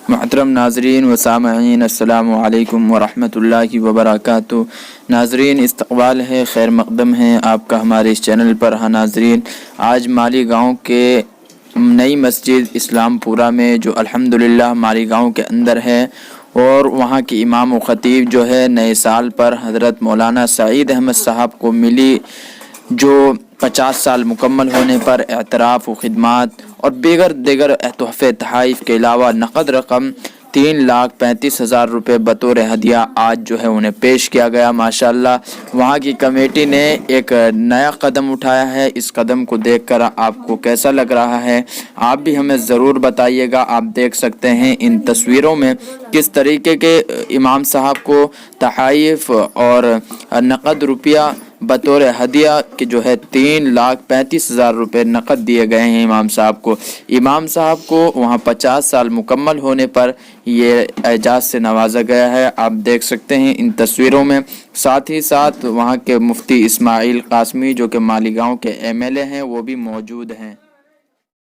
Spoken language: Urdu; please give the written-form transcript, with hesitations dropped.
محترم ناظرین و سامعین، السلام علیکم ورحمۃ اللہ وبرکاتہ۔ ناظرین، استقبال ہے، خیر مقدم ہے آپ کا ہمارے اس چینل پر۔ ہاں ناظرین، آج مالی گاؤں کے نئی مسجد اسلام پورہ میں جو الحمدللہ مالی گاؤں کے اندر ہے، اور وہاں کی امام و خطیب جو ہے نئے سال پر حضرت مولانا سعید احمد صاحب کو ملی، جو 50 سال مکمل ہونے پر اعتراف و خدمات اور دیگر تحفے تحائف کے علاوہ نقد رقم 3,35,000 روپے بطور ہدیہ آج جو ہے انہیں پیش کیا گیا۔ ماشاءاللہ وہاں کی کمیٹی نے ایک نیا قدم اٹھایا ہے۔ اس قدم کو دیکھ کر آپ کو کیسا لگ رہا ہے، آپ بھی ہمیں ضرور بتائیے گا۔ آپ دیکھ سکتے ہیں ان تصویروں میں کس طریقے کے امام صاحب کو تحائف اور نقد روپیہ بطور ہدیہ کہ جو ہے 3,35,000 روپے نقد دیے گئے ہیں امام صاحب کو۔ امام صاحب کو وہاں 50 سال مکمل ہونے پر یہ اعزاز سے نوازا گیا ہے، آپ دیکھ سکتے ہیں ان تصویروں میں۔ ساتھ ہی ساتھ وہاں کے مفتی اسماعیل قاسمی جو کہ مالی گاؤں کے MLA ہیں، وہ بھی موجود ہیں۔